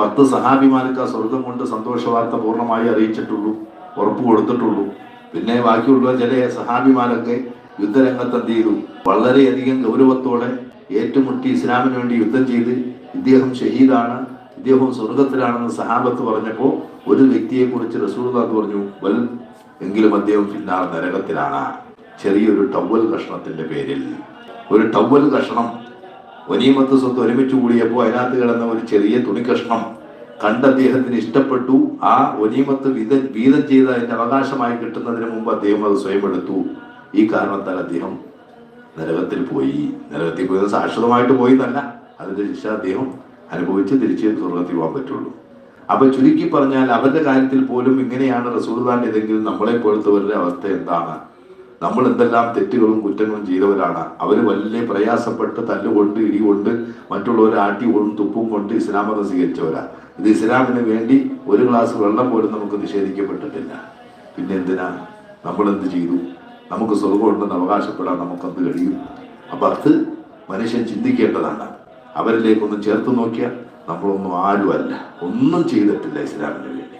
10 സഹാബിമാർക്ക് ആ സ്വർഗം കൊണ്ട് സന്തോഷ വാർത്ത പൂർണ്ണമായി അറിയിച്ചിട്ടുള്ളൂ, ഉറപ്പ് കൊടുത്തിട്ടുള്ളൂ. പിന്നെ ബാക്കിയുള്ള ചില സഹാബിമാരൊക്കെ യുദ്ധരംഗത്ത് എന്ത് ചെയ്തു? വളരെയധികം ഗൗരവത്തോടെ ഏറ്റുമുട്ടി ഇസ്ലാമിന് വേണ്ടി യുദ്ധം ചെയ്ത് ഇദ്ദേഹം ഷഹീദാണ്, ഇദ്ദേഹം സ്വർഗത്തിലാണെന്ന് സഹാബത്ത് പറഞ്ഞപ്പോൾ ഒരു വ്യക്തിയെ കുറിച്ച് റസൂലുള്ളാഹി പറഞ്ഞു, വൽ എങ്കിലും അദ്ദേഹം ഫിന്നാർ, നരകത്തിലാണ്. ചെറിയൊരു ടവൽ കഷ്ണത്തിന്റെ പേരിൽ. ഒരു ടവൽ കഷ്ണം ഗനീമത്ത് സ്വത്ത് ഒരുമിച്ച് കൂടിയപ്പോൾ അതിനകത്ത് കിടന്ന ഒരു ചെറിയ തുണി കഷ്ണം കണ്ട് അദ്ദേഹത്തിന് ഇഷ്ടപ്പെട്ടു. ആ ഗനീമത്ത് വീതം ചെയ്ത് അതിന്റെ അവകാശമായി കിട്ടുന്നതിന് മുമ്പ് അദ്ദേഹം അത് സ്വയം എടുത്തു. ഈ കാരണത്താൽ അദ്ദേഹം നരകത്തിൽ പോയി. നരകത്തിൽ പോയത് ശാശ്വതമായിട്ട് പോയി എന്നല്ല, അതിന്റെ ശിക്ഷ അദ്ദേഹം അനുഭവിച്ച് തിരിച്ച് സ്വർഗത്തിൽ പോകാൻ പറ്റുള്ളൂ. അപ്പൊ ചുരുക്കി പറഞ്ഞാൽ അവരുടെ കാര്യത്തിൽ പോലും ഇങ്ങനെയാണ് റസൂലുള്ളാഹിന്റെ. ഏതെങ്കിലും നമ്മളെ പോലത്തവരുടെ അവസ്ഥ എന്താണ്? നമ്മൾ എന്തെല്ലാം തെറ്റുകളും കുറ്റങ്ങളും ചെയ്തവരാണ്. അവർ വലിയ പ്രയാസപ്പെട്ട് തല്ലുകൊണ്ട് ഇടികൊണ്ട് മറ്റുള്ളവരെ ആട്ടികൊണ്ടും തുപ്പും കൊണ്ട് ഇസ്ലാം മതം സ്വീകരിച്ചവരാ. ഇത് ഇസ്ലാമിന് വേണ്ടി ഒരു ഗ്ലാസ് വെള്ളം പോലും നമുക്ക് നിഷേധിക്കപ്പെട്ടിട്ടില്ല. പിന്നെ എന്തിനാ നമ്മളെന്ത് ചെയ്തു? നമുക്ക് സ്വർഗം ഉണ്ടെന്ന് അവകാശപ്പെടാൻ നമുക്കെന്ത് കഴിയും? അപ്പൊ അത് മനുഷ്യൻ ചിന്തിക്കേണ്ടതാണ്. അവരിലേക്കൊന്നും ചേർത്ത് നോക്കിയാൽ നമ്മളൊന്നും ആരുമല്ല, ഒന്നും ചെയ്തിട്ടില്ല ഇസ്ലാമിന് വേണ്ടി.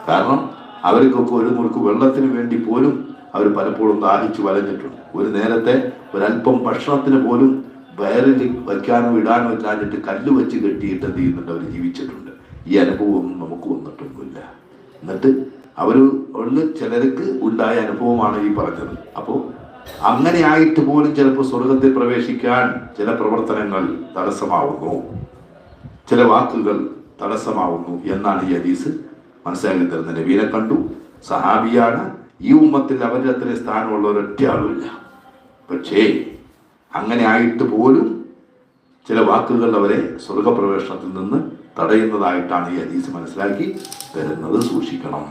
കാരണം അവർക്കൊക്കെ ഒരു മുറുക്ക് വെള്ളത്തിന് വേണ്ടി പോലും അവർ പലപ്പോഴും ദാഹിച്ചു വലഞ്ഞിട്ടുണ്ട്. ഒരു നേരത്തെ ഒരല്പം ഭക്ഷണത്തിന് പോലും വയറിൽ വയ്ക്കാനോ ഇടാനോ ഇല്ലാഞ്ഞിട്ട് കല്ല് വെച്ച് കെട്ടിയിട്ട് എന്ത് ചെയ്യുന്നുണ്ട്? അവർ ജീവിച്ചിട്ടുണ്ട്. ഈ അനുഭവമൊന്നും നമുക്ക് വന്നിട്ടൊന്നുമില്ല. എന്നിട്ട് അവർ ചിലർക്ക് ഉണ്ടായ അനുഭവമാണ് ഈ പറഞ്ഞത്. അപ്പോൾ അങ്ങനെ ആയിട്ട് പോലും ചിലപ്പോൾ സ്വർഗത്തിൽ പ്രവേശിക്കാൻ ചില പ്രവർത്തനങ്ങൾ തടസ്സമാവുന്നു, ചില വാക്കുകൾ തടസ്സമാവുന്നു എന്നാണ് ഈ ഹദീസ് മനസ്സിലാക്കി തരുന്നത്. നബീനെ കണ്ടു, സഹാബിയാണ്, ഈ ഉമ്മത്തിൽ അവരുടെ അത്രയും സ്ഥാനമുള്ള ഒരൊറ്റ ആളുമില്ല. പക്ഷേ അങ്ങനെ ആയിട്ട് പോലും ചില വാക്കുകൾ അവരെ സ്വർഗപ്രവേശനത്തിൽ നിന്ന് തടയുന്നതായിട്ടാണ് ഈ ഹദീസ് മനസ്സിലാക്കി തരുന്നത്. സൂക്ഷിക്കണം.